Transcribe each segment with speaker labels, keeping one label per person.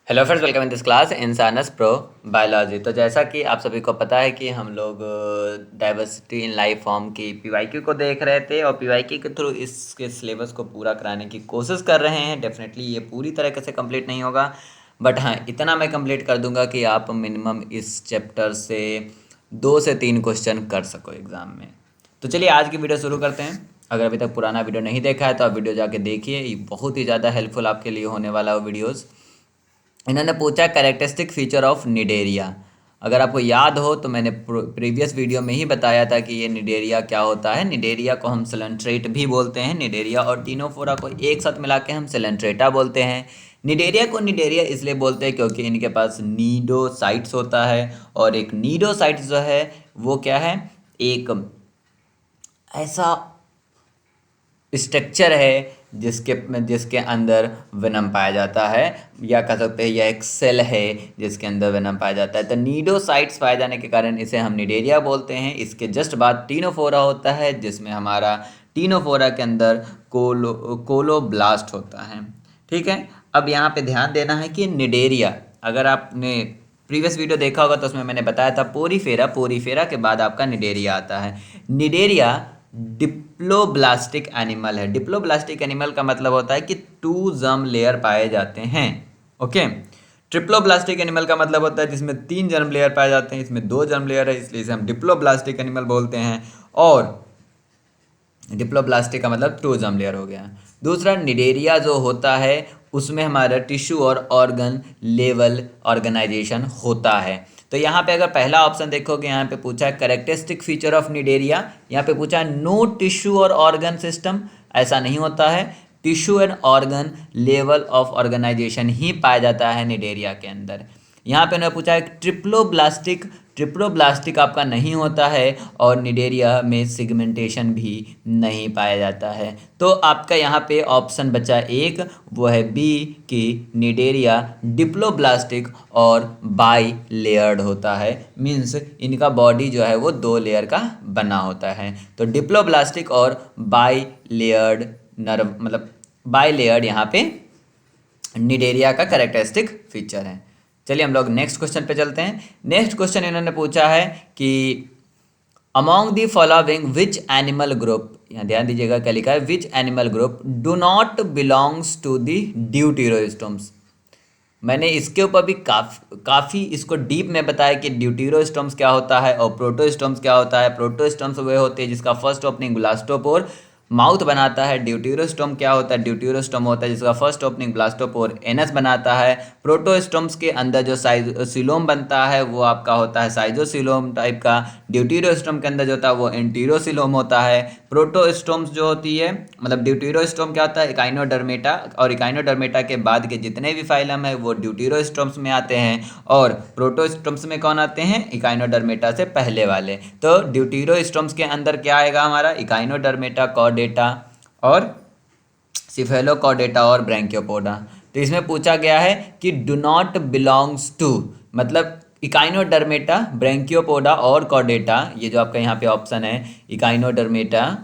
Speaker 1: Hello friends, welcome in this class इंसानस pro biology. तो जैसा कि आप सभी को पता है कि हम लोग डाइवर्सिटी इन लाइफ फॉर्म की पीवाईक्यू को देख रहे थे और पीवाईक्यू के थ्रू इसके सिलेबस को पूरा कराने की कोशिश कर रहे हैं। डेफिनेटली ये पूरी तरीके से कंप्लीट नहीं होगा, बट हाँ, इतना मैं कंप्लीट कर दूंगा कि आप मिनिमम इस चैप्टर से 2 से 3 क्वेश्चन कर सको एग्ज़ाम में। तो चलिए आज की वीडियो शुरू करते हैं। अगर अभी तक पुराना वीडियो नहीं देखा है तो आप वीडियो जाके देखिए, ये बहुत ही ज़्यादा हेल्पफुल आपके लिए होने वाला है वीडियोज़। इन्होंने पूछा कैरेक्टरिस्टिक फीचर ऑफ निडेरिया। अगर आपको याद हो तो मैंने प्रीवियस वीडियो में ही बताया था कि ये निडेरिया क्या होता है। निडेरिया को हम सिलेंट्रेट भी बोलते हैं। निडेरिया और टीनोफोरा को एक साथ मिला के हम सिलेंट्रेटा बोलते हैं। निडेरिया को निडेरिया इसलिए बोलते हैं क्योंकि इनके पास नीडोसाइट्स होता है, और एक नीडोसाइट्स जो है वो क्या है, एक ऐसा स्ट्रक्चर है जिसके जिसके अंदर वेनम पाया जाता है, या कह सकते हैं यह एक सेल है जिसके अंदर वेनम पाया जाता है। तो नीडोसाइट्स पाए जाने के कारण इसे हम निडेरिया बोलते हैं। इसके जस्ट बाद टीनोफोरा होता है, जिसमें हमारा टीनोफोरा के अंदर कोलोब्लास्ट होता है। ठीक है, अब यहाँ पे ध्यान देना है कि निडेरिया, अगर आपने प्रीवियस वीडियो देखा होगा तो उसमें मैंने बताया था पोरीफेरा, पोरीफेरा के बाद आपका निडेरिया आता है। निडेरिया डिप्लोब्लास्टिक एनिमल है। डिप्लोब्लास्टिक एनिमल का मतलब होता है कि 2 जर्म लेयर पाए जाते हैं। ओके, ट्रिप्लोब्लास्टिक एनिमल का मतलब होता है जिसमें 3 जर्म लेयर पाए जाते हैं। इसमें 2 जर्म लेयर है, इसलिए इसे हम डिप्लोब्लास्टिक एनिमल बोलते हैं। और डिप्लोब्लास्टिक का मतलब 2 जर्म लेयर हो गया। दूसरा, निडेरिया जो होता है उसमें हमारा टिश्यू और ऑर्गन लेवल ऑर्गेनाइजेशन होता है। तो यहाँ पे अगर पहला ऑप्शन देखोगे, यहाँ पे पूछा है कैरेक्टरिस्टिक फीचर ऑफ निडेरिया, यहाँ पे पूछा है नो टिश्यू और ऑर्गन सिस्टम। ऐसा नहीं होता है, tissue and organ level of organisation ही पाया जाता है निडेरिया के अंदर। यहाँ पे उन्होंने पूछा है ट्रिप्लोब्लास्टिक, ट्रिप्लोब्लास्टिक आपका नहीं होता है, और निडेरिया में सिगमेंटेशन भी नहीं पाया जाता है। तो आपका यहाँ पे ऑप्शन बचा एक, वो है बी कि निडेरिया डिप्लोब्लास्टिक और बाई लेयर्ड होता है। मीन्स इनका बॉडी जो है वो 2 लेयर का बना होता है। तो डिप्लोब्लास्टिक और बाई लेयर्ड नर्व मतलब बाई लेयर्ड यहाँ पे निडेरिया का कैरेक्टरिस्टिक फीचर है। चलिए हम लोग नेक्स्ट क्वेश्चन पे चलते हैं। नेक्स्ट क्वेश्चन इन्होंने पूछा है कि among the following which animal group, यहाँ ध्यान दीजिएगा क्या लिखा है, which animal group do not belongs to the deuterostomes. मैंने इसके ऊपर भी काफ़ी इसको डीप में बताया कि ड्यूटेरोस्टोम्स क्या होता है और प्रोटोस्टोम्स क्या होता है। प्रोटोस्टोम्स वे होते हैं जिसका फर्स्ट ओपनिंग ब्लास्टोपोर माउथ बनाता है। ड्यूटेरोस्टोम क्या होता है, ड्यूटेरोस्टोम होता है जिसका फर्स्ट ओपनिंग ब्लास्टोपोर एनस बनाता है। प्रोटोस्टोम्स के अंदर जो साइजोसिलोम बनता है वो आपका होता है साइजोसिलोम टाइप का। ड्यूटेरोस्टोम के अंदर जो होता है वो एंटीरोसिलोम होता है। प्रोटोस्टोम्स जो होती है मतलब ड्यूटेरोस्टोम क्या होता है, इकाइनोडर्मेटा, और इकाइनोडर्मेटा के बाद के जितने भी फाइलम है वो ड्यूटेरोस्टोम्स में आते हैं, और प्रोटोस्टोम्स में कौन आते हैं, इकाइनोडर्मेटा से पहले वाले। तो ड्यूटेरोस्टोम्स के अंदर क्या आएगा हमारा, इकाइनोडर्मेटा, कॉर्डेटा और सिफेलोकॉर्डेटा और ब्रैंकियोपोडा। तो इसमें पूछा गया है कि डू नॉट बिलोंग्स टू, मतलब इकाइनोडर्मेटा, ब्रैंकियोपोडा और कॉर्डेटा, ये जो आपका यहाँ पे ऑप्शन है इकाइनोडर्मेटा,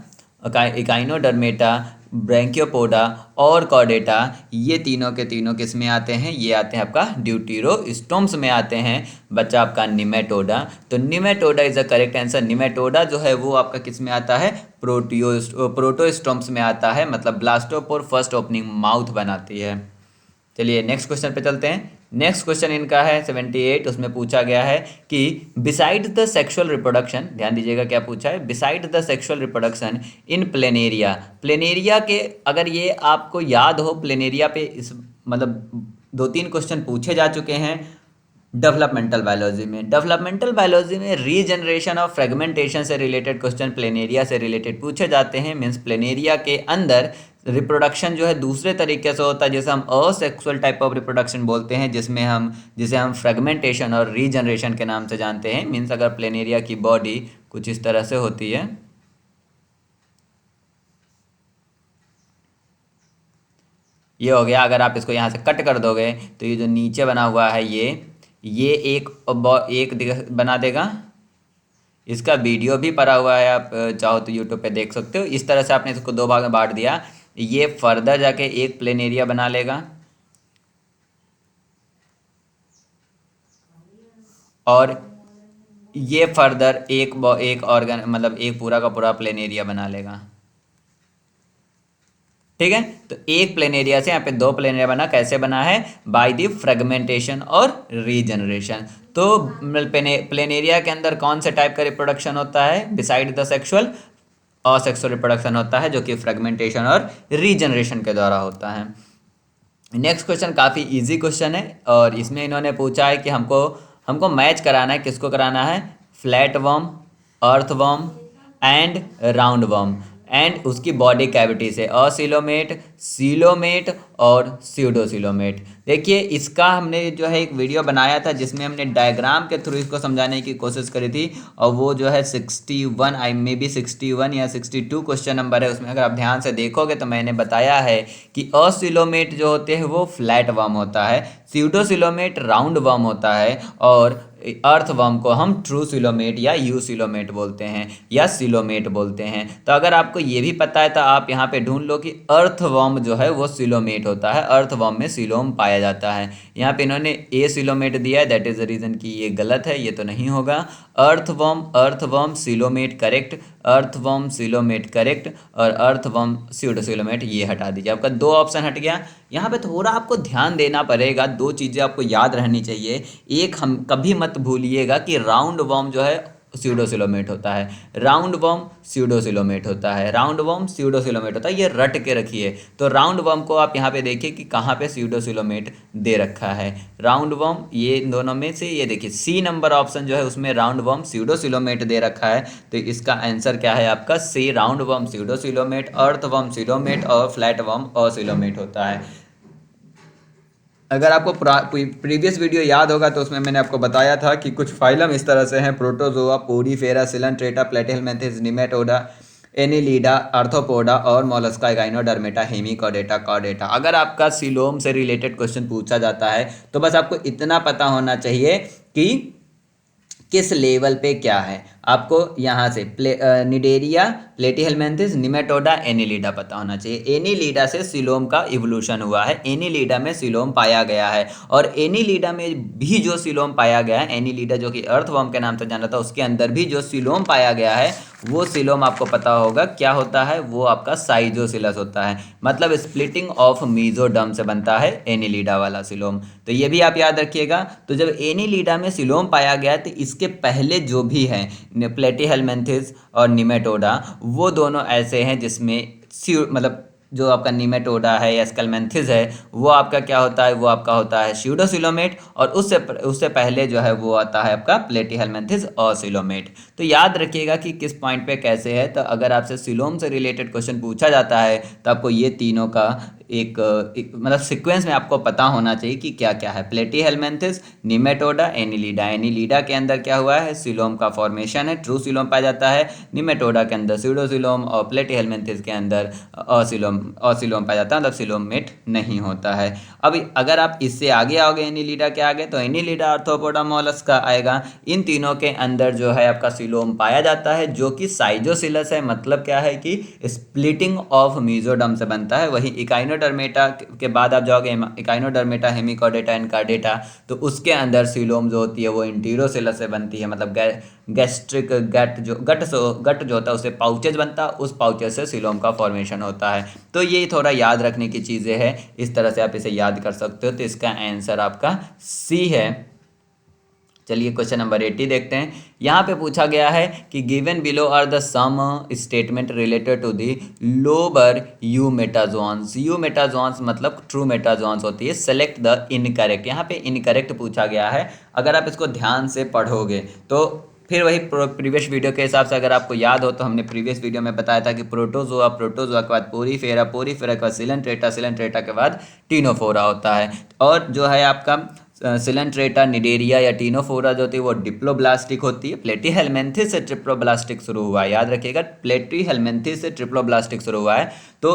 Speaker 1: इकाइनोडर्मेटा, ब्रैंकियोपोडा और कॉर्डेटा, ये तीनों के तीनों किस में आते हैं, ये आते हैं आपका ड्यूटेरोस्टोम्स में आते हैं। बच्चा आपका निमेटोडा। तो Nematoda is the correct answer. Nematoda जो है वो आपका किस में आता है, प्रोटोस्टोम्स में आता है, मतलब ब्लास्टोपोर फर्स्ट ओपनिंग माउथ बनाती है। चलिए नेक्स्ट क्वेश्चन पे चलते हैं। नेक्स्ट क्वेश्चन इनका है 78, उसमें पूछा गया है कि बिसाइड द सेक्सुअल रिप्रोडक्शन, ध्यान दीजिएगा क्या पूछा है, beside the sexual reproduction in planaria. Planaria के अगर ये आपको याद हो, प्लेनेरिया पे इस मतलब 2-3 क्वेश्चन पूछे जा चुके हैं डेवलपमेंटल बायोलॉजी में। डेवलपमेंटल बायोलॉजी में रीजनरेशन और फ्रेगमेंटेशन से रिलेटेड क्वेश्चन प्लेनेरिया से रिलेटेड पूछे जाते हैं। मीन्स प्लेनेरिया के अंदर रिप्रोडक्शन जो है दूसरे तरीके से होता है, जैसे हम असेक्सुअल टाइप ऑफ रिप्रोडक्शन बोलते हैं, जिसे हम फ्रेगमेंटेशन और रीजनरेशन के नाम से जानते हैं। मीन्स अगर प्लेनेरिया की बॉडी कुछ इस तरह से होती है, ये हो गया। अगर आप इसको यहाँ से कट कर दोगे तो ये जो नीचे बना हुआ है ये एक बना देगा। इसका वीडियो भी पड़ा हुआ है, आप चाहो तो यूट्यूब पे देख सकते हो। इस तरह से आपने इसको 2 भाग में बांट दिया, ये फर्दर जाके एक प्लेन एरिया बना लेगा। और ये फर्दर एक ऑर्गन मतलब एक पूरा का पूरा प्लेन एरिया बना लेगा। ठीक है, तो एक प्लेन एरिया से यहाँ पे दो प्लेन एरिया बना, कैसे बना है? बाय द फ्रेगमेंटेशन और रीजनरेशन। तो प्लेन एरिया के अंदर कौन से टाइप का रिप्रोडक्शन होता है beside the sexual? Asexual reproduction होता है, जो कि फ्रेगमेंटेशन और रीजनरेशन के द्वारा होता है। नेक्स्ट क्वेश्चन काफ़ी इजी क्वेश्चन है, और इसमें इन्होंने पूछा है कि हमको हमको मैच कराना है, किसको कराना है? Flat worm, earth worm and round worm, and उसकी बॉडी कैविटी से असिलोमेट, सिलोमेट और स्यूडोसिलोमेट। देखिए, इसका हमने जो है एक वीडियो बनाया था जिसमें हमने डायग्राम के थ्रू इसको समझाने की कोशिश करी थी, और वो जो है 61 मे बी 61 या 62 क्वेश्चन नंबर है। उसमें अगर आप ध्यान से देखोगे तो मैंने बताया है कि असिलोमेट जो होते हैं वो फ्लैट वर्म होता है, स्यूडोसिलोमेट राउंड वर्म होता है, और अर्थ वर्म को हम ट्रू सिलोमेट या यू सिलोमेट बोलते हैं या सिलोमेट बोलते हैं। तो अगर आपको ये भी पता है तो आप यहाँ पे ढूंढ लो कि अर्थ वर्म जो है वो सिलोमेट होता है, अर्थ वर्म में सिलोम पाया जाता है। यहाँ पे इन्होंने ए सिलोमेट दिया है, दैट इज द रीजन कि ये गलत है, ये तो नहीं होगा। अर्थ वर्म सिलोमेट करेक्ट, अर्थ वर्म सिलोमेट करेक्ट, और अर्थ वर्म स्यूडो सिलोमेट ये हटा दीजिए, आपका दो ऑप्शन हट गया। यहाँ पे थोड़ा आपको ध्यान देना पड़ेगा, दो चीज़ें आपको याद रहनी चाहिए। एक, हम कभी मत भूलिएगा कि राउंड वर्म जो है स्यूडोसिलोमेट होता है, राउंड वर्म स्यूडोसिलोमेट होता है, राउंड वर्म स्यूडोसिलोमेट होता है, ये रट के रखिए। तो राउंड वर्म को आप यहाँ पे देखिए कि कहाँ पे स्यूडोसिलोमेट दे रखा है, राउंड वर्म, ये दोनों में से ये देखिए सी नंबर ऑप्शन जो है उसमें राउंड वर्म स्यूडोसिलोमेट दे रखा है। तो इसका आंसर क्या है आपका? सी, राउंड वर्म स्यूडोसिलोमेट, अर्थ वर्म सिलोमेट और फ्लैट वर्म असिलोमेट होता है। अगर आपको प्रीवियस वीडियो याद होगा तो उसमें मैंने आपको बताया था कि कुछ फाइलम इस तरह से हैं: protozoa, porifera, coelenterata, platyhelminthes, nematoda, annelida, arthropoda और मोलस्का, गाइनोडर्मेटा, हेमिकॉर्डेटा, कॉर्डेटा। अगर आपका सिलोम से रिलेटेड क्वेश्चन पूछा जाता है तो बस आपको इतना पता होना चाहिए कि किस लेवल पे क्या है। आपको यहाँ से निडेरिया, प्लेटिहेलमिन्थेस, निमेटोडा, एनिलीडा पता होना चाहिए। एनिलीडा से सिलोम का इवोल्यूशन हुआ है, एनिलीडा में सिलोम पाया गया है, और एनिलीडा में भी जो सिलोम पाया गया है, एनिलीडा जो कि अर्थवर्म के नाम से जाना था, उसके अंदर भी जो सिलोम पाया गया है वो सिलोम आपको पता होगा क्या होता है, वो आपका साइजोसिलस होता है, मतलब स्प्लिटिंग ऑफ मीजोडर्म से बनता है एनिलीडा वाला सिलोम। तो ये भी आप याद रखिएगा। तो जब एनिलीडा में सिलोम पाया गया तो इसके पहले जो भी है प्लेटिहेलमिन्थेस और निमेटोडा, वो दोनों ऐसे हैं जिसमें मतलब जो आपका निमेटोडा है या स्केलमेंथिस है वो आपका क्या होता है, वो आपका होता है स्यूडोसिलोमेट, और उससे पहले जो है वो आता है आपका प्लेटिहेलमिन्थेस और सिलोमेट। तो याद रखिएगा कि किस पॉइंट पे कैसे है। तो अगर आपसे सिलोम से रिलेटेड क्वेश्चन पूछा जाता है तो आपको ये तीनों का एक मतलब सीक्वेंस में आपको पता होना चाहिए कि क्या क्या है: प्लेटिहेलमिन्थेस, निमेटोडा, एनिलीडा। एनिलीडा के अंदर क्या हुआ है, सिलोम का फॉर्मेशन है, ट्रू सिलोम पाया जाता है। निमेटोडा के अंदर स्यूडोसिलोम, और प्लेटिहेलमिन्थेस के अंदर असिलोम पाया जाता है, मतलब सिलोमेट नहीं होता है। अब अगर आप इससे आगे आओगे एनिलीडा के आगे तो एनिलीडा, आर्थ्रोपोडा, मोलस्का आएगा। इन तीनों के अंदर जो है आपका सिलोम पाया जाता है जो कि साइजोसिलस है, मतलब क्या है कि स्प्लिटिंग ऑफ मीजोडर्म से बनता है। वही इकाइनोडर्मेटा के बाद आप जाओगे इकाइनोडर्मेटा, हेमिकॉर्डेटा, इनकार्डेटा, तो उसके अंदर सिलोम जो होती है वो इंटीरोसिलस से बनती है, मतलब गैस्ट्रिक गट जो होता है उससे पाउचेज बनता है, उस पाउचेज से सिलोम का फॉर्मेशन होता है। तो ये थोड़ा याद रखने की चीज़ें हैं, इस तरह से आप इसे याद कर सकते हो। तो इसका आंसर आपका सी है। चलिए क्वेश्चन नंबर 80 देखते हैं। यहाँ पे पूछा गया है कि given below are the some statement related to the लोबर यू मेटाजोन्स। यू मेटाजोन्स मतलब ट्रू मेटाजोन्स होती है। सेलेक्ट द इनकरेक्ट, यहाँ पे इनकरेक्ट पूछा गया है। अगर आप इसको ध्यान से पढ़ोगे तो फिर वही प्रीवियस वीडियो के हिसाब से अगर आपको याद हो तो हमने प्रीवियस वीडियो में बताया था कि प्रोटोजोआ के बाद पोरीफेरा के बाद सिलेंट्रेटा के बाद टीनोफोरा होता है। और जो है आपका सिलेंट्रेटा, निडेरिया या टीनोफोरा जो होती है वो डिप्लोब्लास्टिक होती है। प्लेटिहेलमिन्थेस से ट्रिप्लोब्लास्टिक शुरू हुआ है, याद रखिएगा प्लेटिहेलमिन्थेस से ट्रिप्लोब्लास्टिक शुरू हुआ है। तो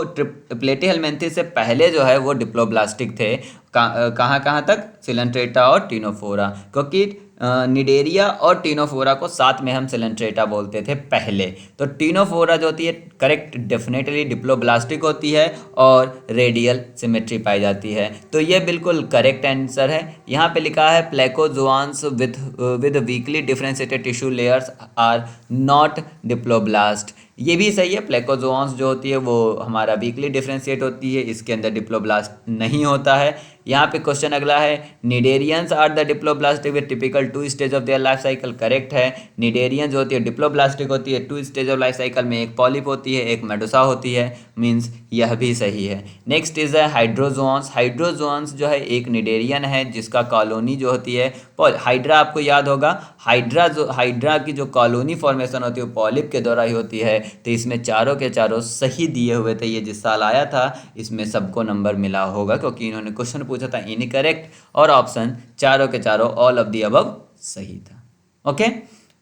Speaker 1: प्लेटिहेलमिन्थेस से पहले जो है वो डिप्लोब्लास्टिक थे। कहाँ कहाँ तक? सिलेंट्रेटा और टीनोफोरा, क्योंकि निडेरिया और टीनोफोरा को साथ में हम सिलेंट्रेटा बोलते थे पहले। तो टीनोफोरा जो होती है करेक्ट डेफिनेटली डिप्लोब्लास्टिक होती है और रेडियल सिमेट्री पाई जाती है। तो ये बिल्कुल करेक्ट आंसर है। यहाँ पे लिखा है placozoans with weakly differentiated tissue layers are not diploblast. ये भी सही है, प्लेकोजोआंस जो होती है वो हमारा वीकली डिफरेंशिएट होती है, इसके अंदर डिप्लोब्लास्ट नहीं होता है। यहाँ पे क्वेश्चन अगला है cnidarians are the diploblastic with typical 2 stage of their life cycle. Correct है, निडेरियन जो होती है डिप्लोब्लास्टिक होती है, 2 स्टेज ऑफ लाइफ साइकिल में एक पॉलिप होती है एक मेडुसा होती है, मींस यह भी सही है। नेक्स्ट इज है हाइड्रोजोआंस। हाइड्रोजोआंस जो है एक निडेरियन है जिसका कॉलोनी जो होती है हाइड्रा, आपको याद होगा हाइड्रा की जो कॉलोनी फॉर्मेशन होती है वो पॉलिप के द्वारा ही होती है। तो इसमें चारों के चारों सही दिए हुए थे, ये जिस साल आया था इसमें सबको नंबर मिला होगा क्योंकि इन्होंने क्वेश्चन पूछा था इनकरेक्ट और ऑप्शन चारों के चारों ऑल ऑफ दी अबव सही था। ओके,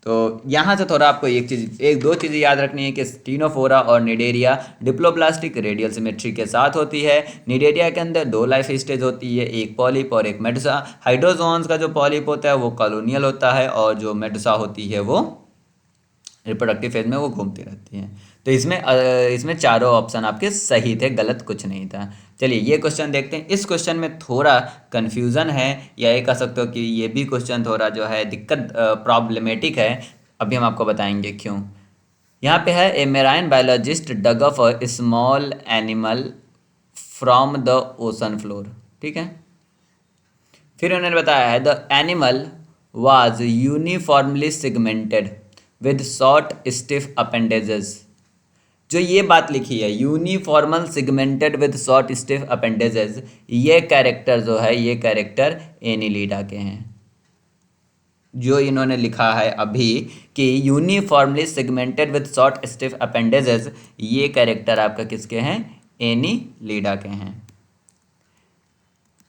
Speaker 1: तो यहाँ से थोड़ा आपको एक दो चीज़ें याद रखनी है कि टीनोफोरा और निडेरिया डिप्लोब्लास्टिक रेडियल सिमेट्री के साथ होती है। निडेरिया के अंदर 2 लाइफ स्टेज होती है, एक पॉलिप और एक मेडुसा। हाइड्रोजोन्स का जो पॉलिप होता है वो कॉलोनियल होता है और जो मेडुसा होती है वो रिप्रोडक्टिव फेज में वो घूमती रहती हैं। तो इसमें चारों ऑप्शन आपके सही थे, गलत कुछ नहीं था। चलिए ये क्वेश्चन देखते हैं। इस क्वेश्चन में थोड़ा कन्फ्यूज़न है या ये कह सकते हो कि ये भी क्वेश्चन थोड़ा जो है दिक्कत प्रॉब्लमेटिक है। अभी हम आपको बताएंगे क्यों। यहाँ पे है a marine biologist dug up a small animal from the ocean floor. ठीक है, फिर उन्होंने बताया है the animal was uniformly segmented with short stiff appendages. जो ये बात लिखी है uniformal segmented with short stiff appendages, ये कैरेक्टर जो है ये कैरेक्टर एनिलिडा के हैं। जो इन्होंने लिखा है अभी कि uniformly segmented with short stiff appendages, ये कैरेक्टर आपका किसके हैं? एनिलिडा के हैं।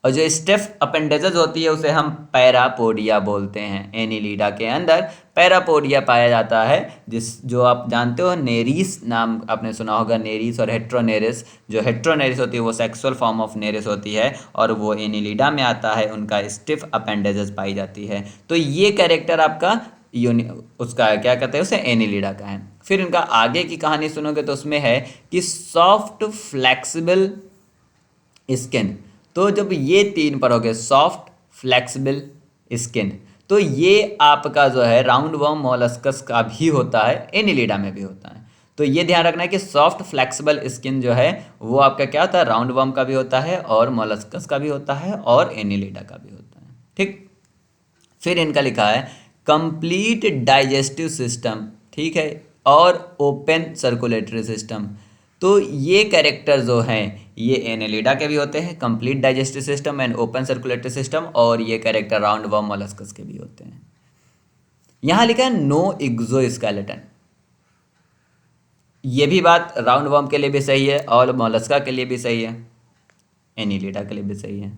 Speaker 1: और जो स्टिफ अपेंडेजेस होती है उसे हम पैरापोडिया बोलते हैं। एनिलिडा के अंदर पैरापोडिया पाया जाता है, जो आप जानते हो नेरिस नाम आपने सुना होगा, नेरिस और हेट्रोनेरिस। जो हेट्रोनेरिस होती है वो सेक्सुअल फॉर्म ऑफ नेरिस होती है और वो एनिलिडा में आता है, उनका स्टिफ अपेंडेजेस पाई जाती है। तो ये कैरेक्टर आपका उसका क्या कहते हैं उसे एनिलिडा का है। फिर इनका आगे की कहानी सुनोगे तो उसमें है कि सॉफ्ट फ्लेक्सिबल स्किन। तो जब ये 3 पर हो गए सॉफ्ट फ्लेक्सिबल स्किन, तो ये आपका जो है राउंड वर्म मोलस्कस का भी होता है, एनिलिडा में भी होता है। तो ये ध्यान रखना है कि सॉफ्ट फ्लेक्सिबल स्किन जो है वो आपका क्या होता है, राउंड वर्म का भी होता है और मोलस्कस का भी होता है और एनिलिडा का भी होता है। ठीक, फिर इनका लिखा है कंप्लीट डाइजेस्टिव सिस्टम, ठीक है, और ओपन सर्कुलेटरी सिस्टम। तो ये कैरेक्टर जो हैं ये एनेलिडा के भी होते हैं, complete digestive system and open circulatory system, और ये कैरेक्टर राउंड वर्म मोलस्कस के भी होते हैं। यहाँ लिखा है नो एक्सोस्केलेटन। ये भी बात राउंड वर्म के लिए भी सही है और मोलस्का के लिए भी सही है, एनिलिडा के लिए भी सही है।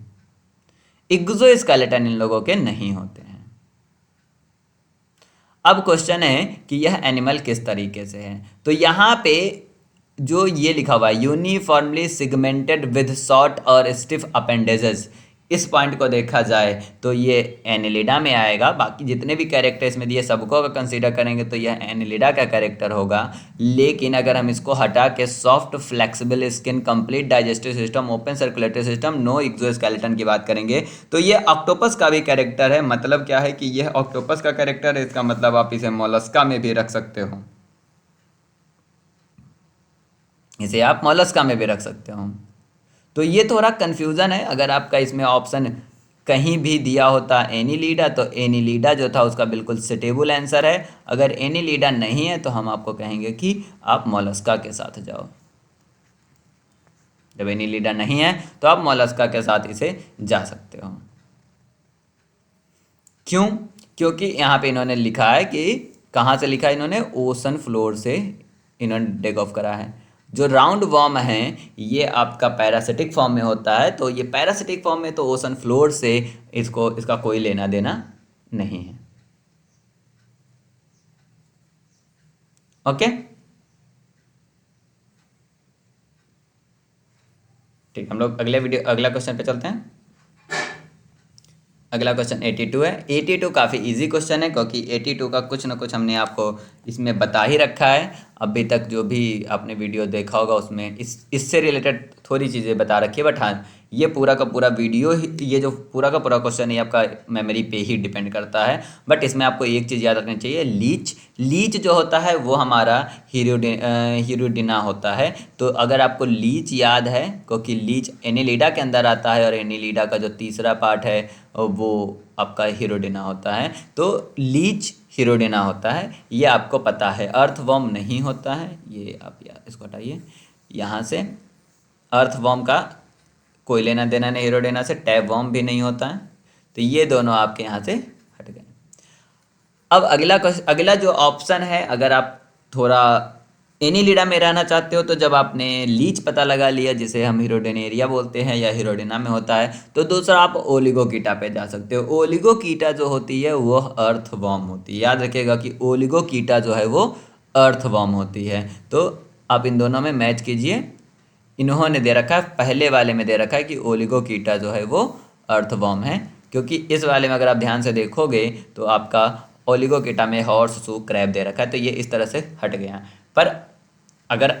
Speaker 1: एक्सोस्केलेटन इन लोगों के नहीं होते हैं। अब क्वेश्चन है कि यह एनिमल किस तरीके से है। तो यहाँ पे जो ये लिखा हुआ है यूनिफॉर्मली सिगमेंटेड विद शॉर्ट और स्टिफ अपेंडेजेस, इस पॉइंट को देखा जाए तो ये एनिलिडा में आएगा। बाकी जितने भी कैरेक्टर इसमें दिए सबको अगर कंसीडर करेंगे तो यह एनिलिडा का कैरेक्टर होगा। लेकिन अगर हम इसको हटा के soft flexible skin, complete digestive system, open circulatory system, no exoskeleton की बात करेंगे तो ये ऑक्टोपस का भी कैरेक्टर है। मतलब क्या है कि यह ऑक्टोपस का कैरेक्टर है, इसका मतलब आप इसे मोलस्का में भी रख सकते हो, इसे आप मोलस्का में भी रख सकते हो। तो ये थोड़ा कन्फ्यूज़न है। अगर आपका इसमें ऑप्शन कहीं भी दिया होता एनिलिडा तो एनिलिडा जो था उसका बिल्कुल सुटेबल आंसर है। अगर एनिलिडा नहीं है तो हम आपको कहेंगे कि आप मोलस्का के साथ जाओ। जब एनिलिडा नहीं है तो आप मोलस्का के साथ इसे जा सकते हो। क्यों? क्योंकि यहाँ पे इन्होंने लिखा है कि कहाँ से लिखा है, इन्होंने ओशन फ्लोर से इन्होंने टेक ऑफ करा है। जो राउंड वर्म है ये आपका पैरासिटिक फॉर्म में होता है, तो ये पैरासिटिक फॉर्म में तो ओशन फ्लोर से इसका कोई लेना देना नहीं है। ओके, ठीक, हम लोग अगला क्वेश्चन पे चलते हैं। अगला क्वेश्चन 82 है। 82 काफ़ी इजी क्वेश्चन है क्योंकि 82 का कुछ ना कुछ हमने आपको इसमें बता ही रखा है। अभी तक जो भी आपने वीडियो देखा होगा उसमें इससे रिलेटेड थोड़ी चीज़ें बता रखी है, बट हाँ ये पूरा का पूरा वीडियो ही, ये जो पूरा का पूरा क्वेश्चन है आपका मेमोरी पे ही डिपेंड करता है। बट इसमें आपको एक चीज़ याद रखनी चाहिए, लीच जो होता है वो हमारा हीरोडिना होता है। तो अगर आपको लीच याद है, क्योंकि लीच एनिलिडा के अंदर आता है और एनिलिडा का जो तीसरा पार्ट है वो आपका हीरोडिना होता है। तो लीच हीरोडिना होता है, ये आपको पता है। अर्थवॉर्म नहीं होता है, ये आप यार इसको हटाइए यहाँ से। अर्थवॉर्म का कोई लेना देना नहीं हीरोडिना से। टैपवॉर्म भी नहीं होता है, तो ये दोनों आपके यहाँ से हट गए। अब अगला जो ऑप्शन है, अगर आप थोड़ा एनिलिडा में रहना चाहते हो तो जब आपने लीच पता लगा लिया जिसे हम हीरोडेनेरिया बोलते हैं या हीरोडिना में होता है, तो दूसरा आप ओलिगोकीटा पे जा सकते हो। ओलिगोकीटा जो होती है वो अर्थवॉर्म होती है। याद रखिएगा कि ओलिगोकीटा जो है वो अर्थवॉर्म होती है। तो आप इन दोनों में मैच कीजिए। इन्होंने दे रखा है, पहले वाले में दे रखा है कि ओलिगोकीटा जो है वो अर्थवॉर्म है, क्योंकि इस वाले में अगर आप ध्यान से देखोगे तो आपका ओलिगोकीटा में हॉर्स शू क्रैब दे रखा है, तो ये इस तरह से हट गया। पर अगर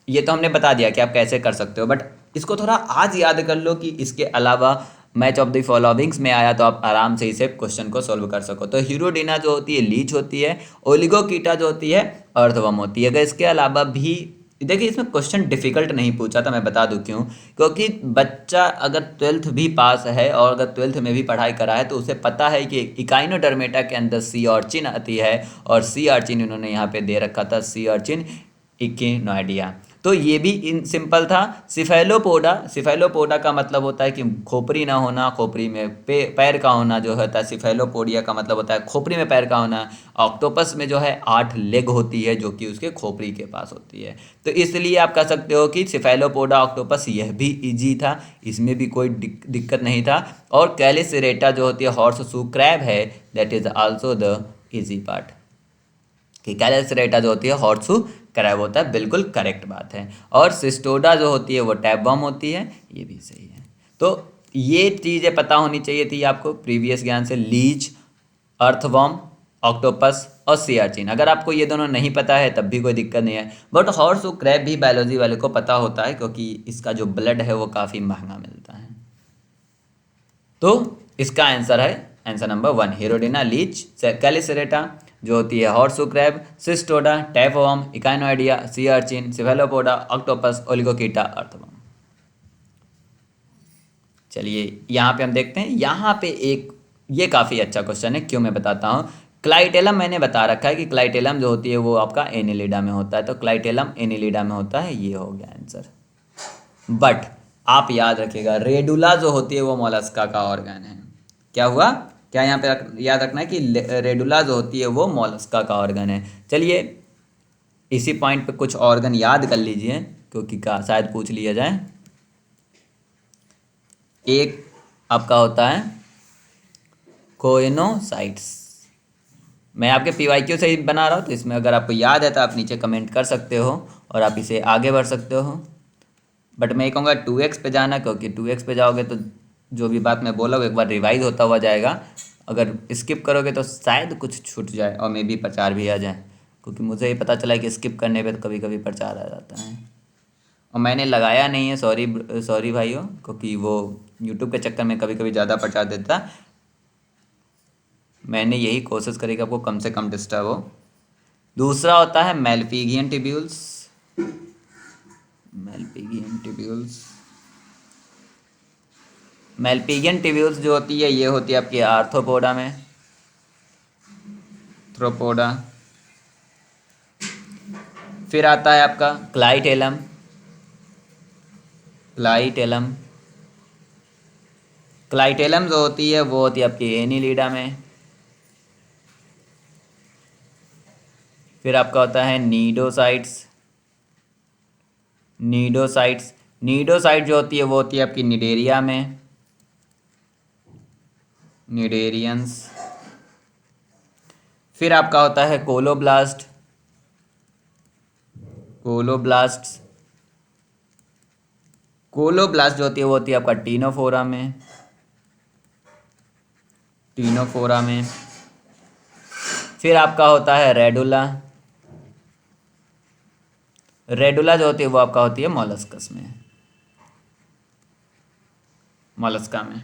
Speaker 1: ये तो हमने बता दिया कि आप कैसे कर सकते हो, बट इसको थोड़ा आज याद कर लो कि इसके अलावा मैच ऑफ द फॉलोइंग्स में आया तो आप आराम से इसे क्वेश्चन को सॉल्व कर सको। तो हीरोडिना जो होती है लीच होती है, ओलिगोकीटा जो होती है अर्थवॉर्म होती है। अगर इसके अलावा भी देखिए, इसमें क्वेश्चन डिफिकल्ट नहीं पूछा था, मैं बता दूं क्यों। क्योंकि बच्चा अगर 12th भी पास है और अगर 12th में भी पढ़ाई करा है तो उसे पता है कि इकाइनोडर्मेटा के अंदर सी ऑर्चिन आती है, और सी ऑर्चिन इन्होंने यहाँ पे दे रखा था, सी ऑर्चिन इकिनोइडिया। तो ये भी इन सिंपल था। सिफेलोपोडा का मतलब होता है कि खोपड़ी ना होना, खोपड़ी में पैर का होना जो होता है। सिफेलोपोडिया का मतलब होता है खोपड़ी में पैर का होना। ऑक्टोपस में जो है 8 लेग होती है जो कि उसके खोपड़ी के पास होती है। तो इसलिए आप कह सकते हो कि सिफेलोपोडा ऑक्टोपस यह भी इजी था, इसमें भी कोई दिक्कत नहीं था। और कैलिसरेटा जो होती है हॉर्स शू क्रैब है, that is also the easy part. कि कैलिसरेटा जो होती है हॉर्सू क्रैब होता है, बिल्कुल करेक्ट बात है। और सिस्टोडा जो होती है वो टैपवर्म होती है, ये भी सही है। तो ये चीज़ें पता होनी चाहिए थी आपको प्रीवियस ज्ञान से। लीच, अर्थवर्म, ऑक्टोपस और सी आर्चिन, अगर आपको ये दोनों नहीं पता है तब भी कोई दिक्कत नहीं है। बट हॉर्सू क्रैब भी बायोलॉजी वाले को पता होता है, क्योंकि इसका जो ब्लड है वो काफ़ी महंगा मिलता है। तो इसका आंसर है answer number 1, hirudinaria, leech, chelicerata जो होती है horseshoe crab, cestoda, tapeworm, echinoidea, sea urchin, cephalopoda, octopus, oligochaeta, earthworm. चलिए यहाँ पे हम देखते हैं। यहाँ पे एक ये काफ़ी अच्छा क्वेश्चन है, क्यों मैं बताता हूँ। क्लाइटेलम मैंने बता रखा है कि क्लाइटेलम जो होती है वो आपका एनिलिडा में होता है, तो क्लाइटेलम एनिलिडा में होता है, ये हो गया आंसर। बट आप याद रखिएगा, रेडुला जो होती है वो मोलस्का का ऑर्गन है। क्या हुआ, क्या यहाँ पे याद रखना है कि रेडुला जो होती है वो मोलस्का का ऑर्गन है। चलिए इसी पॉइंट पे कुछ ऑर्गन याद कर लीजिए, क्योंकि शायद पूछ लिया जाए। एक आपका होता है कोइनोसाइट्स। मैं आपके पीवाईक्यू से ही बना रहा हूँ, तो इसमें अगर आपको याद है तो आप नीचे कमेंट कर सकते हो और आप इसे आगे बढ़ सकते हो। बट मैं कहूँगा 2x पे जाना, क्योंकि 2x पे जाओगे तो जो भी बात मैं बोला वो एक बार रिवाइज होता हुआ जाएगा। अगर स्किप करोगे तो शायद कुछ छूट जाए और मे भी प्रचार भी आ जाए, क्योंकि मुझे ये पता चला है कि स्किप करने पे तो कभी कभी प्रचार आ जाता है। और मैंने लगाया नहीं है, सॉरी भाइयों, क्योंकि वो यूट्यूब के चक्कर में कभी कभी ज़्यादा प्रचार देता। मैंने यही कोशिश करी कि आपको कम से कम डिस्टर्ब हो। दूसरा होता है मेलपिगियन टिब्यूल्स। मेलपिगियन टिब्यूल्स जो होती है ये होती है आपकी आर्थ्रोपोडा में, थ्रोपोडा। फिर आता है आपका क्लाइटेलम। क्लाइटेलम जो होती है वो होती है आपकी एनिलिडा में। फिर आपका होता है नीडोसाइट्स जो होती है वो होती है आपकी निडेरिया में, निडेरियंस। फिर आपका होता है कोलोब्लास्ट जो होती है वो होती है आपका टीनोफोरा में। टीनोफोरा में। फिर आपका होता है रेडुला। रेडुला जो होती है वो आपका होती है मॉलस्कस में, मॉलस्का में।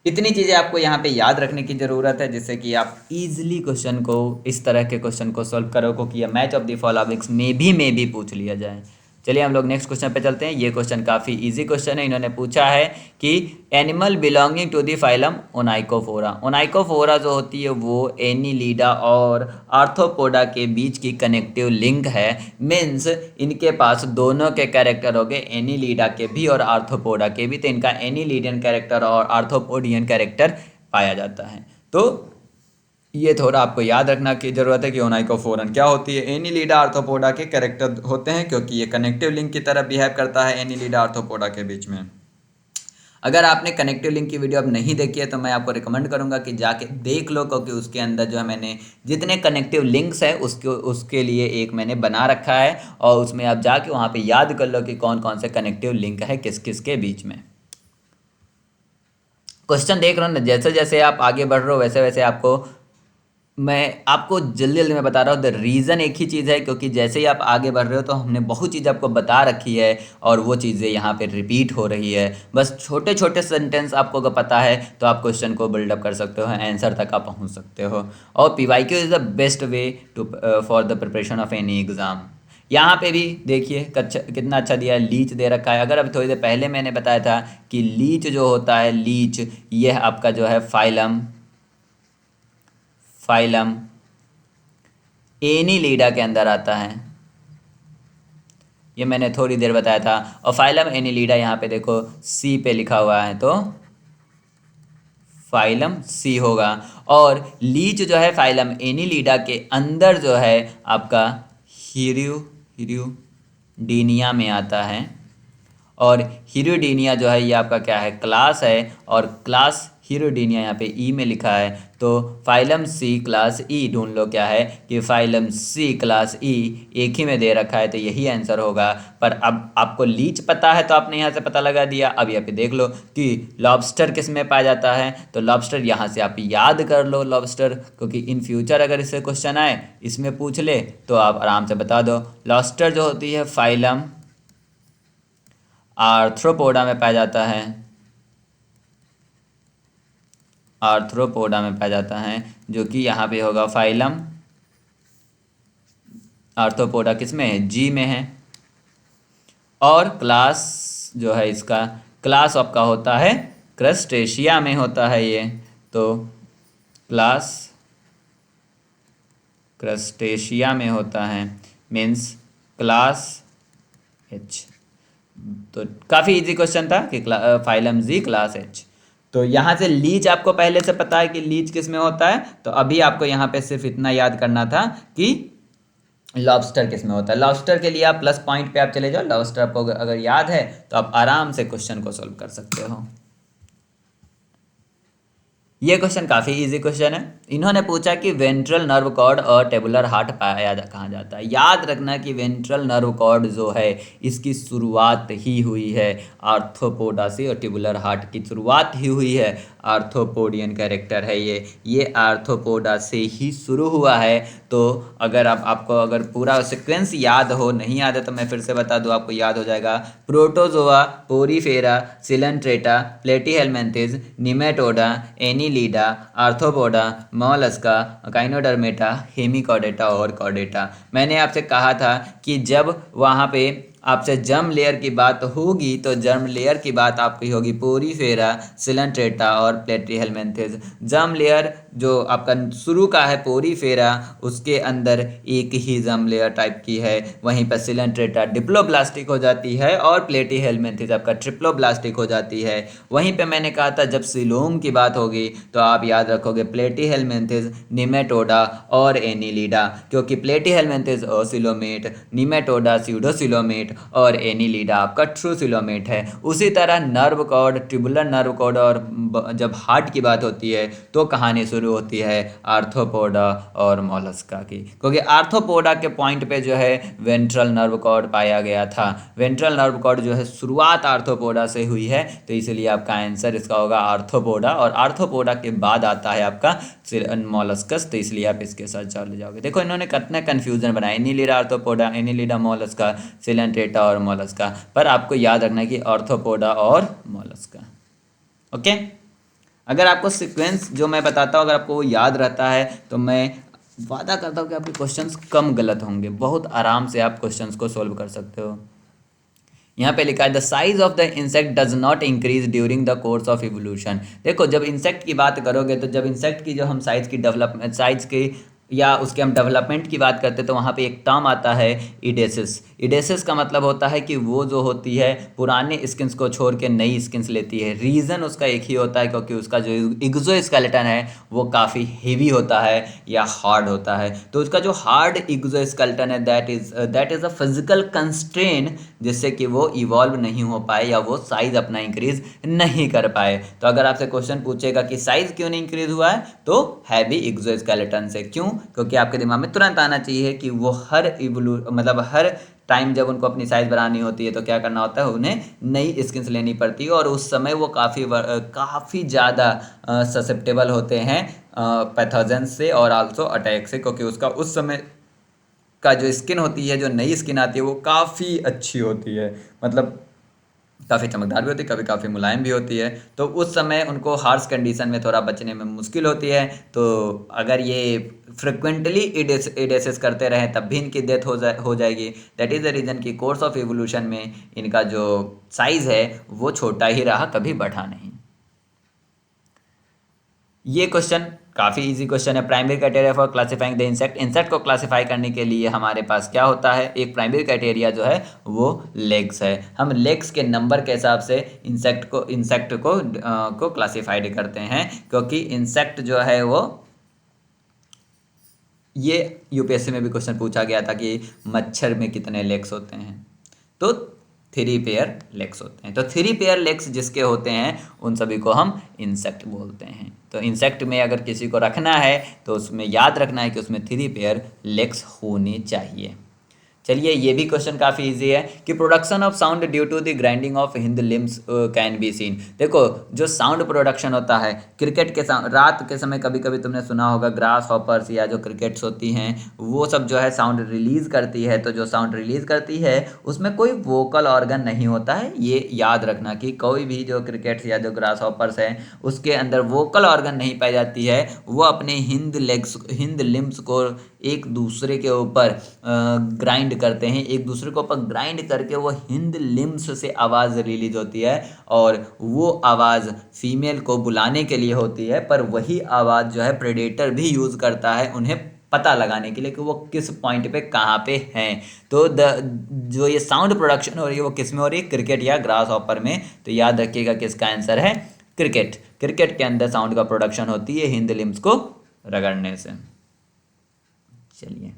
Speaker 1: इतनी चीज़ें आपको यहाँ पे याद रखने की ज़रूरत है जिससे कि आप इजीली क्वेश्चन को, इस तरह के क्वेश्चन को सॉल्व करो, क्योंकि ये मैच ऑफ द फॉलोइंग्स में भी पूछ लिया जाए। चलिए हम लोग नेक्स्ट क्वेश्चन पे चलते हैं। ये क्वेश्चन काफ़ी इजी क्वेश्चन है। इन्होंने पूछा है कि animal belonging to the phylum onychophora. Onychophora जो होती है वो एनिलीडा और आर्थ्रोपोडा के बीच की कनेक्टिव लिंक है। मीन्स इनके पास दोनों के कैरेक्टर हो गए, एनिलीडा के भी और आर्थ्रोपोडा के भी। तो इनका एनिलीडियन कैरेक्टर और आर्थ्रोपोडियन कैरेक्टर पाया जाता है। तो ये थोड़ा आपको याद रखना की ज़रूरत है कि ओनाइकोफोरन क्या होती है। एनिलीडा आर्थ्रोपोडा के कैरेक्टर होते हैं, क्योंकि ये कनेक्टिव लिंक की तरह बिहेव करता है एनिलीडा आर्थ्रोपोडा के बीच में। अगर आपने कनेक्टिव लिंक की वीडियो अब नहीं देखी है तो मैं आपको रिकमेंड करूंगा कि जाके देख लो, क्योंकि उसके अंदर जो है मैंने जितने कनेक्टिव लिंक्स हैं उसके लिए एक मैंने बना रखा है, और उसमें आप जाके वहाँ पे याद कर लो कि कौन कौन से कनेक्टिव लिंक है किस किस के बीच में। क्वेश्चन देख रहे हो ना, जैसे जैसे आप आगे बढ़ रहे हो वैसे वैसे मैं आपको जल्दी जल्दी में बता रहा हूँ। द रीज़न एक ही चीज़ है, क्योंकि जैसे ही आप आगे बढ़ रहे हो तो हमने बहुत चीज़ आपको बता रखी है और वो चीज़ें यहाँ पे रिपीट हो रही है। बस छोटे छोटे सेंटेंस आपको अगर पता है तो आप क्वेश्चन को बिल्डअप कर सकते हो, आंसर तक आप पहुँच सकते हो। और PYQ is the best way to for the preparation of any exam. यहाँ पे भी देखिए कितना अच्छा दिया है, लीच दे रखा है। अगर अभी थोड़ी देर पहले मैंने बताया था कि लीच जो होता है, लीच यह आपका जो है फाइलम एनिलीडा के अंदर आता है, ये मैंने थोड़ी देर बताया था। और फाइलम एनिलीडा यहाँ पे देखो सी पे लिखा हुआ है, तो फाइलम सी होगा। और लीच जो है फाइलम एनिलीडा के अंदर जो है आपका हिरुडीनिया में आता है। और हिरुडीनिया जो है ये आपका क्या है, क्लास है। और क्लास हिरुडीनिया यहाँ पे ई में लिखा है, तो फाइलम सी क्लास ई ढूंढ लो क्या है कि फाइलम सी क्लास ई एक ही में दे रखा है, तो यही आंसर होगा। पर अब आपको लीच पता है तो आपने यहाँ से पता लगा दिया। अब यहाँ पे देख लो कि लॉबस्टर किस में पाया जाता है, तो लॉबस्टर यहाँ से आप याद कर लो लॉबस्टर, क्योंकि इन फ्यूचर अगर इससे क्वेश्चन आए, इसमें पूछ ले तो आप आराम से बता दो। लॉबस्टर जो होती है फाइलम आर्थ्रोपोडा में पाया जाता है, आर्थ्रोपोडा में पाया जाता है, जो कि यहाँ पे होगा फाइलम आर्थ्रोपोडा किस में है, जी में है। और क्लास जो है इसका, क्लास आपका होता है क्रस्टेशिया में होता है ये, तो क्लास क्रस्टेशिया में होता है, मीन्स क्लास एच। तो काफ़ी इजी क्वेश्चन था कि फाइलम जी क्लास एच। तो यहाँ से लीच आपको पहले से पता है कि लीच किस में होता है, तो अभी आपको यहाँ पे सिर्फ इतना याद करना था कि लॉबस्टर किस में होता है। लॉबस्टर के लिए आप प्लस पॉइंट पे आप चले जाओ, लॉबस्टर आपको अगर याद है तो आप आराम से क्वेश्चन को सोल्व कर सकते हो। ये क्वेश्चन काफ़ी इजी क्वेश्चन है। इन्होंने पूछा कि वेंट्रल नर्व कॉर्ड और टेबुलर हार्ट पाया कहाँ जाता है। याद रखना कि वेंट्रल नर्व कॉर्ड जो है इसकी शुरुआत ही हुई है आर्थ्रोपोडा से, और टेबुलर हार्ट की शुरुआत ही हुई है, आर्थ्रोपोडियन कैरेक्टर है ये आर्थ्रोपोडा से ही शुरू हुआ है। तो अगर आपको अगर पूरा सीक्वेंस याद हो, नहीं याद है तो मैं फिर से बता दूँ, आपको याद हो जाएगा। Protozoa, porifera, Coelenterata, Platyhelminthes, Nematoda, annelida, arthropoda, Mollusca, काइनोडर्मेटा, Hemichordata और कॉर्डेटा। मैंने आपसे कहा था कि जब वहाँ पे आपसे जर्म लेयर की बात होगी तो जर्म लेयर की बात आपकी होगी पोरीफेरा, सिलेंट्रेटा और प्लेटीहेलमिन्थेस। जर्म लेयर जो आपका शुरू का है पोरीफेरा, उसके अंदर एक ही जर्म लेयर टाइप की है। वहीं पर सिलेंट्रेटा डिप्लोब्लास्टिक हो जाती है और प्लेटीहेलमिन्थेस आपका ट्रिप्लोब्लास्टिक हो जाती है। वहीं पे मैंने कहा था जब सिलोम की बात होगी तो आप याद रखोगे प्लेटीहेलमिन्थेस, निमेटोडा और एनिलीडा, क्योंकि प्लेटीहेलमिन्थेस ओसिलोमेट, निमेटोडा स्यूडोसिलोमेट और एनिलिडा आपका ट्रू सिलोमेट है। उसी तरह nerve cord, tubular nerve cord और जब हार्ट की बात होती है तो कहानी शुरू होती है आर्थ्रोपोडा और मोलस्का की, क्योंकि आर्थ्रोपोडा के पॉइंट पे जो है वेंट्रल नर्व कॉर्ड पाया गया था। वेंट्रल नर्व कॉर्ड जो है शुरुआत आर्थ्रोपोडा से हुई है, तो इसलिए आपका आंसर इसका होगा आर्थ्रोपोडा, और आर्थ्रोपोडा के बाद आता है आपका मोलस्कस, तो इसलिए आप इसके साथ चले जाओगे। देखो इन्होंने कितना कंफ्यूजन बनाया, Annelida arthropoda, Annelida Mollusca, Coelenterata और मोलस्का, पर आपको याद रखना है कि आर्थ्रोपोडा और मोलस्का। ओके, अगर आपको सीक्वेंस जो मैं बताता हूँ अगर आपको वो याद रहता है तो मैं वादा करता हूँ कि आपके क्वेश्चंस कम गलत होंगे, बहुत आराम से आप क्वेश्चंस को सोल्व कर सकते हो। यहाँ पे लिखा है the size of the insect does not increase during the course of evolution. देखो जब इंसेक्ट की बात करोगे तो जब इंसेक्ट की जो हम साइज की डेवलपमेंट, साइज की या उसके हम डेवलपमेंट की बात करते हैं तो वहाँ पे एक टर्म आता है इडेसिस। इडेसिस का मतलब होता है कि वो जो होती है पुराने स्किन्स को छोड़ के नई स्किन्स लेती है। रीज़न उसका एक ही होता है क्योंकि उसका जो एक्सोस्केलेटन है वो काफ़ी हेवी होता है या हार्ड होता है। तो उसका जो हार्ड एक्सोस्केलेटन है that is a physical constraint जिससे कि वो इवॉल्व नहीं हो पाए या वो साइज अपना इंक्रीज नहीं कर पाए। तो अगर आपसे क्वेश्चन पूछेगा कि साइज क्यों नहीं इंक्रीज हुआ है तो हैवी एक्सोस्केलेटन से। क्यों? क्योंकि आपके दिमाग में तुरंत आना चाहिए कि वो हर टाइम जब उनको अपनी साइज बढ़ानी होती है तो क्या करना होता है, उन्हें नई स्किन्स लेनी पड़ती है, और उस समय वो काफ़ी ज़्यादा ससेप्टेबल होते हैं पैथोजन से और आल्सो अटैक से, क्योंकि उसका उस समय का जो स्किन होती है, जो नई स्किन आती है वो काफ़ी अच्छी होती है, मतलब काफ़ी चमकदार भी होती है, कभी काफ़ी मुलायम भी होती है। तो उस समय उनको हार्श कंडीशन में थोड़ा बचने में मुश्किल होती है। तो अगर ये फ्रिक्वेंटली इडेसिस करते रहें तब भी इनकी डेथ हो जाएगी। दैट इज़ द रीज़न कि कोर्स ऑफ इवोल्यूशन में इनका जो साइज़ है वो छोटा ही रहा, कभी बढ़ा नहीं। ये क्वेश्चन काफ़ी इजी क्वेश्चन है। Primary criteria for classifying the insect. Insect को क्लासिफाई करने के लिए हमारे पास क्या होता है, एक प्राइमरी क्राइटेरिया जो है वो लेग्स है। हम लेग्स के नंबर के हिसाब से इंसेक्ट को क्लासिफाइड करते हैं, क्योंकि इंसेक्ट जो है वो, ये यूपीएससी में भी क्वेश्चन पूछा गया था कि मच्छर में कितने लेग्स होते हैं, तो 3 पेयर लेग्स होते हैं। तो 3 पेयर लेग्स जिसके होते हैं उन सभी को हम इंसेक्ट बोलते हैं। तो इंसेक्ट में अगर किसी को रखना है तो उसमें याद रखना है कि उसमें 3 पेयर लेग्स होनी चाहिए। चलिए ये भी क्वेश्चन काफ़ी इजी है कि production of sound due to the grinding of hind limbs can be seen. देखो जो साउंड प्रोडक्शन होता है क्रिकेट के रात के समय, कभी कभी तुमने सुना होगा ग्रास हॉपर्स या जो क्रिकेट्स होती हैं वो सब जो है साउंड रिलीज करती है। तो जो साउंड रिलीज करती है उसमें कोई वोकल ऑर्गन नहीं होता है। ये याद रखना कि कोई भी जो क्रिकेट्स या जो ग्रास हॉपर्स हैं उसके अंदर वोकल ऑर्गन नहीं पाई जाती है। वो अपने हिंद लिम्स को एक दूसरे के ऊपर ग्राइंड करते हैं, एक दूसरे के ऊपर ग्राइंड करके वो हिंद लिम्स से आवाज़ रिलीज होती है, और वो आवाज़ फीमेल को बुलाने के लिए होती है। पर वही आवाज़ जो है प्रेडेटर भी यूज़ करता है उन्हें पता लगाने के लिए कि वो किस पॉइंट पे कहाँ पे हैं। तो जो ये साउंड प्रोडक्शन हो रही है वो किस में हो रही है, क्रिकेट या ग्रास हॉपर में। तो याद रखिएगा कि इसका आंसर है क्रिकेट। क्रिकेट के अंदर साउंड का प्रोडक्शन होती है हिंद लिम्स को रगड़ने से। चलिए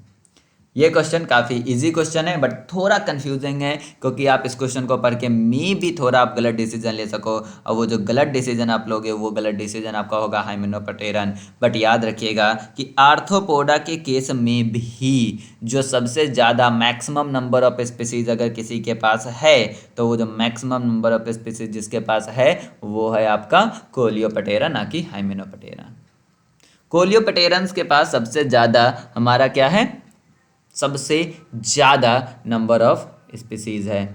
Speaker 1: ये क्वेश्चन काफ़ी इजी क्वेश्चन है बट थोड़ा कंफ्यूजिंग है, क्योंकि आप इस क्वेश्चन को पढ़ के भी थोड़ा आप गलत डिसीजन ले सको, और वो जो गलत डिसीजन आप लोगे वो गलत डिसीजन आपका होगा हाइमेनोप्टेरन। बट याद रखिएगा कि आर्थ्रोपोडा के केस में भी जो सबसे ज़्यादा मैक्सिमम नंबर ऑफ स्पीसीज अगर किसी के पास है तो वो जो मैक्सिमम नंबर ऑफ स्पीसीज जिसके पास है वो है आपका कोलियोप्टेरा, ना कि हाइमेनोप्टेरा। कोलियोप्टेरन्स के पास सबसे ज़्यादा हमारा क्या है, सबसे ज़्यादा नंबर ऑफ स्पीसीज है।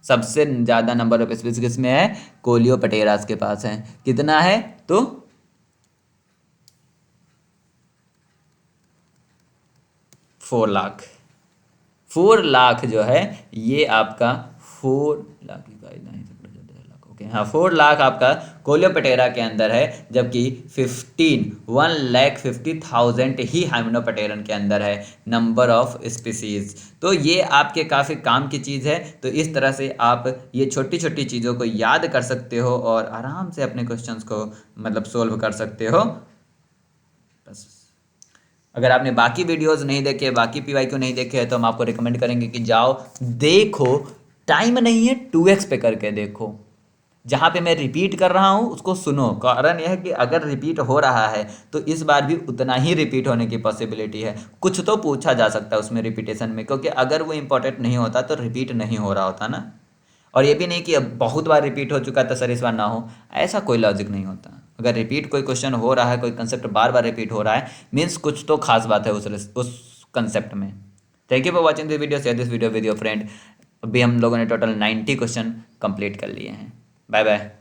Speaker 1: सबसे ज़्यादा नंबर ऑफ स्पीसीज किसमें है, कोलियोप्टेरास के पास है। कितना है तो 4 लाख। 4 लाख जो है ये आपका 4 लाख, ओके हाँ 4 लाख आपका कोलियोप्टेरा के अंदर है, जबकि 1,50,000 ही हाइमेनोप्टेरन के अंदर है नंबर ऑफ स्पीसीज। तो ये आपके काफ़ी काम की चीज़ है। तो इस तरह से आप ये छोटी छोटी चीज़ों को याद कर सकते हो और आराम से अपने क्वेश्चंस को मतलब सोल्व कर सकते हो। बस अगर आपने बाकी वीडियोस नहीं देखे, बाकी PYQ नहीं देखे हैं, तो हम आपको रिकमेंड करेंगे कि जाओ देखो, टाइम नहीं है 2x पे करके देखो। जहाँ पे मैं रिपीट कर रहा हूँ उसको सुनो, कारण यह है कि अगर रिपीट हो रहा है तो इस बार भी उतना ही रिपीट होने की पॉसिबिलिटी है। कुछ तो पूछा जा सकता है उसमें रिपीटेशन में, क्योंकि अगर वो इंपॉर्टेंट नहीं होता तो रिपीट नहीं हो रहा होता ना। और ये भी नहीं कि अब बहुत बार रिपीट हो चुका तो सर इस बार ना हो, ऐसा कोई लॉजिक नहीं होता। अगर रिपीट कोई क्वेश्चन हो रहा है, कोई कंसेप्ट बार बार रिपीट हो रहा है, मीन्स कुछ तो खास बात है उस कंसेप्ट में। Thank you for watching this video, share this video with your friend. अभी हम लोगों ने टोटल 90 क्वेश्चन कंप्लीट कर लिए हैं। Bye bye.